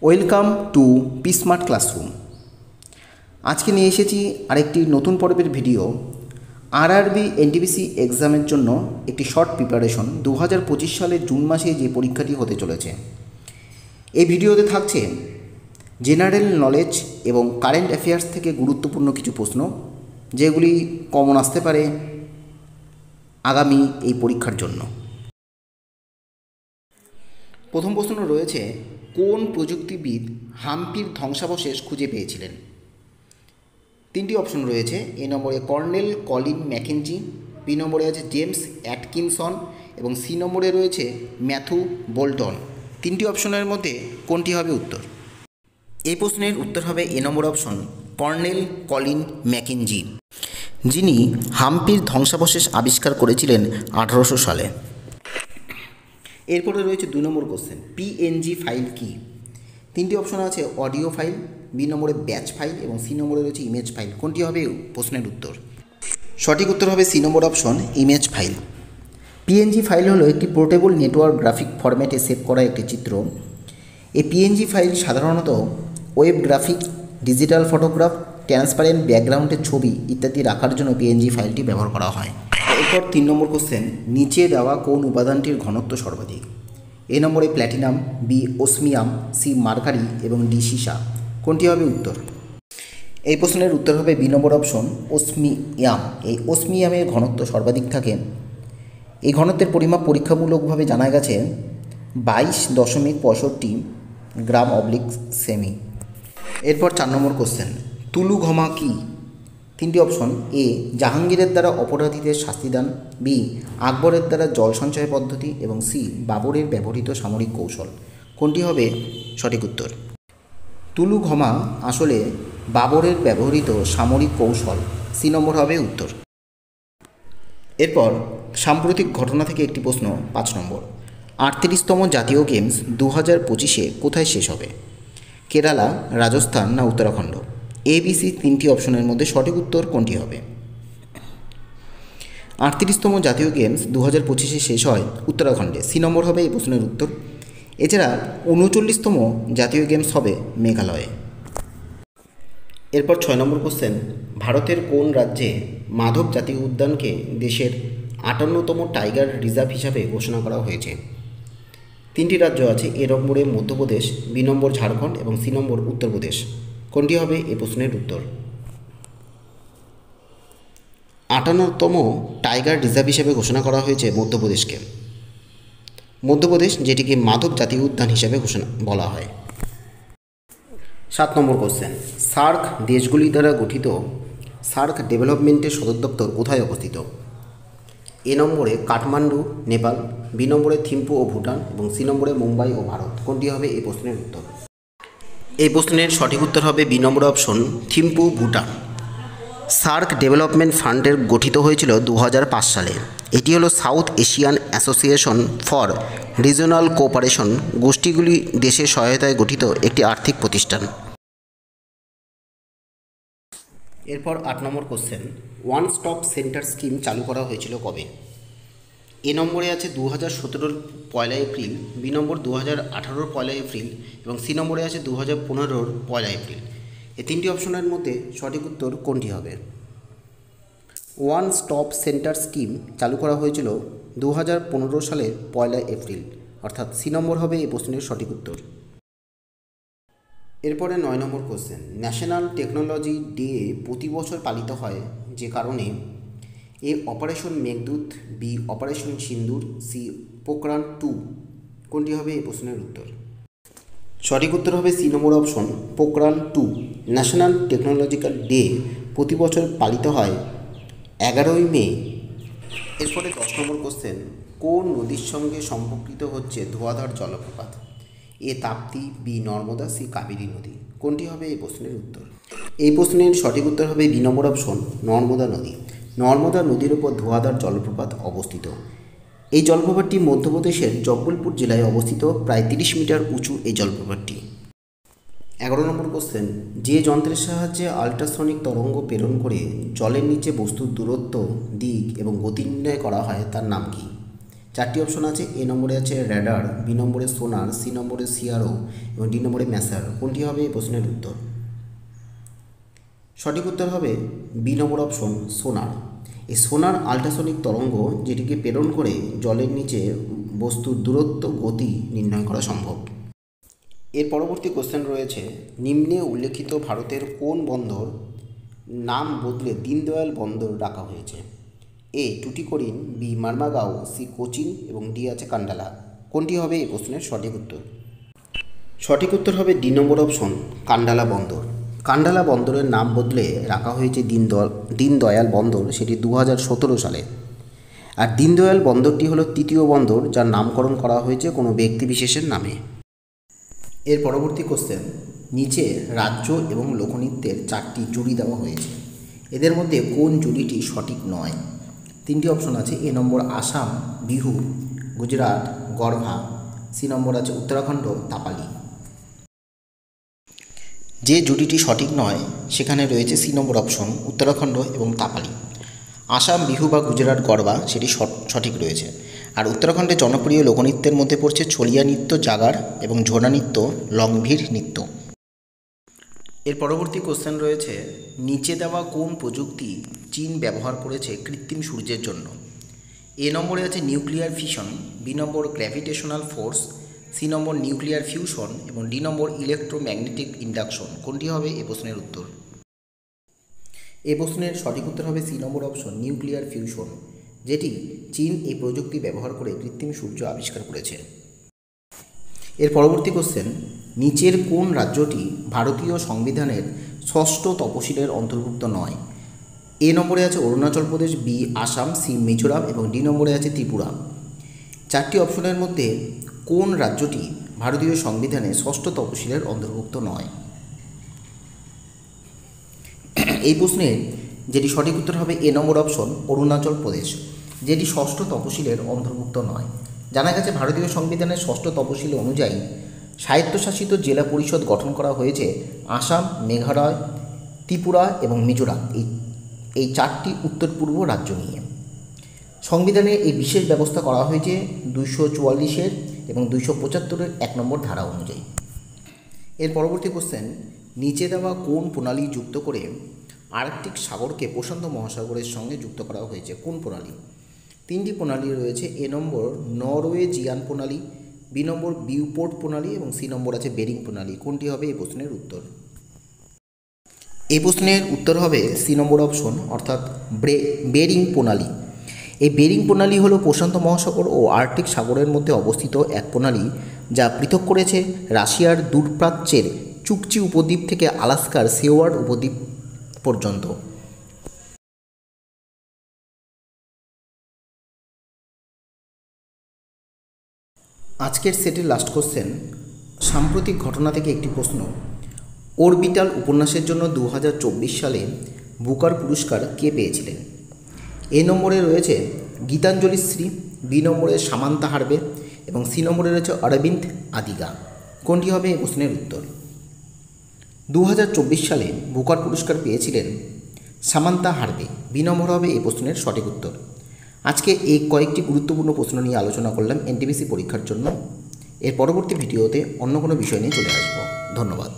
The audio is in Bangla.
Welcome to P smart classroom. আজকে নিয়ে এসেছি আরেকটি নতুন পর্বের ভিডিও। আরআরবি এনটিপিসি এক্সামের জন্য একটি শর্ট প্রিপারেশন 2025 সালের জুন মাসে যে পরীক্ষাটি হতে চলেছে। এই ভিডিওতে থাকছে জেনারেল নলেজ এবং কারেন্ট অ্যাফেয়ার্স থেকে গুরুত্বপূর্ণ কিছু প্রশ্ন, যেগুলি কমন আসতে পারে আগামী এই পরীক্ষার জন্য। প্রথম প্রশ্ন রয়েছে, কোন প্রযুক্তিবিদ হাম্পির ধ্বংসাবশেষ খুঁজে পেয়েছিলেন? তিনটি অপশন রয়েছে। এ নম্বরে কর্নেল কলিন ম্যাকেঞ্জি, বি নম্বরে আছে জেমস অ্যাটকিনসন এবং সি নম্বরে রয়েছে ম্যাথু বোল্টন। তিনটি অপশনের মধ্যে কোনটি হবে উত্তর? এই প্রশ্নের উত্তর হবে এ নম্বর অপশন, কর্নেল কলিন ম্যাকেঞ্জি, যিনি হাম্পির ধ্বংসাবশেষ আবিষ্কার করেছিলেন 1800 সালে। এরপরে রয়েছে 2 নম্বর কোশ্চেন, পিএনজি ফাইল কি? তিনটি অপশন আছে, অডিও ফাইল, বি নম্বরে ব্যাচ ফাইল এবং সি নম্বরে রয়েছে ইমেজ ফাইল। কোনটি হবে প্রশ্নের উত্তর? সঠিক উত্তর হবে সি নম্বর option, image file. PNG file হলো একটি পোর্টেবল নেটওয়ার্ক গ্রাফিক ফরম্যাটে সেভ করা একটি চিত্র। এই পিএনজি ফাইল সাধারণত web graphic, digital photograph, transparent ব্যাকগ্রাউন্ডের ছবি ইত্যাদি রাখার জন্য পিএনজি ফাইলটি ব্যবহার করা হয়। এরপর 3 নম্বর কোশ্চেন, নিচে দেওয়া কোন উপাদানটির ঘনত্ব সর্বাধিক? এ নম্বরে platinum, B osmium, C mercury এবং ডি সীসা। কোনটি হবে উত্তর? এই প্রশ্নের উত্তর হবে বি নম্বর অপশন, ওসমিয়াম। এই ওসমিয়ামের ঘনত্ব সর্বাধিক থাকে। এই ঘনত্বের পরিমাপ পরীক্ষামূলকভাবে জানা গেছে 22.65 গ্রাম/সেমি। এরপর 4 নম্বর কোশ্চেন, তুলুঘমা কি? তিনটি অপশন, এ জাহাঙ্গীরের দ্বারা অপরাধীদের শাস্তিদান, বি আকবরের দ্বারা জল সঞ্চয় পদ্ধতি এবং সি বাবরের ব্যবহৃত সামরিক কৌশল। কোনটি হবে সঠিক উত্তর? তুলুঘমা আসলে বাবরের ব্যবহৃত সামরিক কৌশল। সি নম্বর হবে উত্তর। এরপর সাম্প্রতিক ঘটনা থেকে একটি প্রশ্ন, 5 নম্বর, 38তম জাতীয় গেমস 2025-এ কোথায় শেষ হবে? কেরালা, রাজস্থান না উত্তরাখণ্ড? এবিসি তিনটি অপশনের মধ্যে সঠিক উত্তর কোনটি হবে? 38তম জাতীয় গেমস 2025-এ শেষ হয় উত্তরাখণ্ডে। সি নম্বর হবে এই প্রশ্নের উত্তর। এছাড়া 39তম জাতীয় গেমস হবে মেঘালয়ে। এরপর 6 নম্বর কোশ্চেন, ভারতের কোন রাজ্যে মাধব জাতীয় উদ্যানকে দেশের 58তম টাইগার রিজার্ভ হিসাবে ঘোষণা করা হয়েছে? তিনটি রাজ্য আছে। এ নম্বরে মধ্যপ্রদেশ, বি নম্বর ঝাড়খণ্ড এবং সি নম্বর উত্তরপ্রদেশ। কোনটি হবে এই প্রশ্নের উত্তর? 58তম টাইগার রিজার্ভ হিসেবে ঘোষণা করা হয়েছে মধ্যপ্রদেশকে। মধ্যপ্রদেশ, যেটিকে মাধব জাতীয় উদ্যান হিসেবে ঘোষণা বলা হয়। 7 নম্বর কোশ্চেন, সার্ক দেশগুলি দ্বারা গঠিত সার্ক ডেভেলপমেন্টের সদর দপ্তর কোথায় অবস্থিত? এ নম্বরে কাঠমান্ডু, নেপাল, বি নম্বরে থিম্পু ও ভুটান এবং সি নম্বরে মুম্বাই ও ভারত। কোনটি হবে এই প্রশ্নের উত্তর? এই প্রশ্নের সঠিক উত্তর হবে বি নম্বর option, Thimphu, Bhutan. SAARC development ফান্ডের গঠিত হয়েছিল 2005 সালে। এটি হলো South Asian association for regional cooperation, গোষ্ঠীগুলি দেশের সহায়তায় গঠিত একটি আর্থিক প্রতিষ্ঠান। এরপর 8 নম্বর question, one stop centre scheme চালু করা হয়েছিল কবে? এ নম্বরে আছে 2017-র 1 এপ্রিল, বি নম্বর 2018-র 1 এপ্রিল এবং সি নম্বরে আছে 2015-র 1 এপ্রিল। এই তিনটি অপশনের মধ্যে সঠিক উত্তর কোনটি হবে? ওয়ান স্টপ সেন্টার স্কিম চালু করা হয়েছিল 2015 সালের 1 এপ্রিল, অর্থাৎ সি নম্বর হবে এই প্রশ্নের সঠিক উত্তর। এরপরে 9 নম্বর কোশ্চেন, ন্যাশনাল টেকনোলজি ডে প্রতি বছর পালিত হয় যে কারণে? A operation Meghdoot, B operation Sindoor, C Pokhran 2। কোনটি হবে এই প্রশ্নের উত্তর? সঠিক উত্তর হবে সি নম্বর option, Pokhran 2। National technological day প্রতি বছর পালিত হয় 11ই মে। এরপরে 10 নম্বর কোশ্চেন, কোন নদীর সঙ্গে সম্পর্কিত হচ্ছে ধোঁয়াধার জলপ্রপাত? এ তাপ্তি, বি নর্মদা, সি কাবেরী নদী। কোনটি হবে এই প্রশ্নের উত্তর? এই প্রশ্নের সঠিক উত্তর হবে বি নম্বর অপশন, নর্মদা নদী। নর্মদা নদীর উপর ধোঁয়াধার জলপ্রপাত অবস্থিত। এই জলপ্রপাতটি মধ্যপ্রদেশের জব্বলপুর জেলায় অবস্থিত। প্রায় 30 মিটার উঁচু এই জলপ্রপাতটি। 11 নম্বর কোশ্চেন, যে যন্ত্রের সাহায্যে আল্ট্রাসনিক তরঙ্গ প্রেরণ করে জলের নিচে বস্তুর দূরত্ব, দিক এবং গতি নির্ণয় করা হয় তার নাম কি? চারটি অপশন আছে, এ নম্বরে আছে র্যাডার, বি নম্বরে সোনার, সি নম্বরে সিআরও এবং ডি নম্বরে ম্যাসার। কোনটি হবে এই প্রশ্নের উত্তর? সঠিক উত্তর হবে বি নম্বর অপশন, সোনার। এই সোনার আল্ট্রাসনিক তরঙ্গ, যেটিকে প্রেরণ করে জলের নিচে বস্তুর দূরত্ব, গতি নির্ণয় করা সম্ভব। এর পরবর্তী কোশ্চেন রয়েছে, নিম্নে উল্লেখিত ভারতের কোন বন্দর নাম বদলে দীনদয়াল বন্দর রাখা হয়েছে? এ টুটিকোরিন, বি মার্মাগাঁও, সি কোচিন এবং ডি আছে কান্ডালা। কোনটি হবে এই প্রশ্নের সঠিক উত্তর? সঠিক উত্তর হবে ডি নম্বর অপশন, কান্ডালা বন্দর। কান্ডালা বন্দরের নাম বদলে রাখা হয়েছে দীনদয়াল বন্দর, সেটি 2017 সালে। আর দীনদয়াল বন্দরটি হলো তৃতীয় বন্দর যার নামকরণ করা হয়েছে কোনো ব্যক্তি বিশেষের নামে। এর পরবর্তী কোশ্চেন, নিচে রাজ্য এবং লোকনৃত্যের 4টি জুড়ি দেওয়া হয়েছে, এদের মধ্যে কোন জুড়িটি সঠিক নয়? 3টি অপশন আছে, এ নম্বর আসাম, বিহু, গুজরাট, গরভা, সি নম্বর আছে উত্তরাখণ্ড, তাপালি। যে জুটিটি সঠিক নয় সেখানে রয়েছে সি নম্বর অপশন, উত্তরাখণ্ড এবং তাপালি। আসাম, বিহু বা গুজরাট, গরবা সেটি সঠিক রয়েছে। আর উত্তরাখণ্ডের জনপ্রিয় লোকনৃত্যের মধ্যে পড়ছে ছলিয়া নৃত্য, জাগার এবং ঝোনা নৃত্য, লংভির নৃত্য। এর পরবর্তী কোশ্চেন রয়েছে, নিচে দেওয়া কোন প্রযুক্তি চীন ব্যবহার করেছে কৃত্রিম সূর্যের জন্য? এ নম্বরে আছে নিউক্লিয়ার ফিশন, বি নম্বর গ্র্যাভিটেশনাল ফোর্স, সি নম্বর নিউক্লিয়ার ফিউশন এবং ডি নম্বর ইলেকট্রোম্যাগনেটিক ইন্ডাকশন। কোনটি হবে এ প্রশ্নের উত্তর? এ প্রশ্নের সঠিক উত্তর হবে সি নম্বর অপশন, নিউক্লিয়ার ফিউশন, যেটি চীন এই প্রযুক্তি ব্যবহার করে কৃত্রিম সূর্য আবিষ্কার করেছে। এর পরবর্তী কোশ্চেন, নিচের কোন রাজ্যটি ভারতীয় সংবিধানের ষষ্ঠ তপশিলের অন্তর্ভুক্ত নয়? এ নম্বরে আছে অরুণাচল প্রদেশ, বি আসাম, সি মিজোরাম এবং ডি নম্বরে আছে ত্রিপুরা। 4টি অপশনের মধ্যে কোন রাজ্যটি ভারতীয় সংবিধানে ষষ্ঠ তপশিলের অন্তর্ভুক্ত নয়? এই প্রশ্নের যেটি সঠিক উত্তর হবে এ নম্বর অপশন, অরুণাচল প্রদেশ, যেটি ষষ্ঠ তপশিলের অন্তর্ভুক্ত নয়। জানা গেছে ভারতীয় সংবিধানের ষষ্ঠ তপশিল অনুযায়ী স্বায়ত্তশাসিত জেলা পরিষদ গঠন করা হয়েছে আসাম, মেঘালয়, ত্রিপুরা এবং মিজোরাম, এই 4টি উত্তর পূর্ব রাজ্য নিয়ে। সংবিধানে এই বিশেষ ব্যবস্থা করা হয়েছে 244 এবং 275 1 নম্বর ধারা অনুযায়ী। এর পরবর্তী কোশ্চেন, নিচে দেওয়া কোন প্রণালী যুক্ত করে আর্কটিক সাগরকে প্রশান্ত মহাসাগরের সঙ্গে যুক্ত করা হয়েছে? কোন প্রণালী? 3টি প্রণালী রয়েছে, এ নম্বর নরওয়েজিয়ান প্রণালী, বি নম্বর বিউপোর্ট প্রণালী এবং সি নম্বর আছে বেরিং প্রণালী। কোনটি হবে এই প্রশ্নের উত্তর? এই প্রশ্নের উত্তর হবে সি নম্বর অপশন, অর্থাৎ বেরিং প্রণালী। এই বেরিং প্রণালী হলো প্রশান্ত মহাসাগর ও আর্কটিক সাগরের মধ্যে অবস্থিত এক প্রণালী, যা পৃথক করেছে রাশিয়ার দূরপ্রাচ্যের চুকচি উপদ্বীপ থেকে আলাস্কার সেওয়ার্ড উপদ্বীপ পর্যন্ত। আজকের সেটের লাস্ট কোশ্চেন, সাম্প্রতিক ঘটনা থেকে একটি প্রশ্ন। অরবিটাল উপন্যাসের জন্য 2024 সালে বুকার পুরস্কার কে পেয়েছিলেন? এ নম্বরে রয়েছে গীতাঞ্জলি শ্রী, বি নম্বরে সামান্তা হারবে এবং সি নম্বরে রয়েছে অরবিন্দ আদিগা। কোনটি হবে এই প্রশ্নের উত্তর? 2024 সালে বুকার পুরস্কার পেয়েছিলেন সামান্তা হারবে, বি নম্বর হবে এই প্রশ্নের সঠিক উত্তর। আজকে এই কয়েকটি গুরুত্বপূর্ণ প্রশ্ন নিয়ে আলোচনা করলাম এনটিপিসি পরীক্ষার জন্য। এর পরবর্তী ভিডিওতে অন্য কোনো বিষয় নিয়ে চলে আসবো। ধন্যবাদ।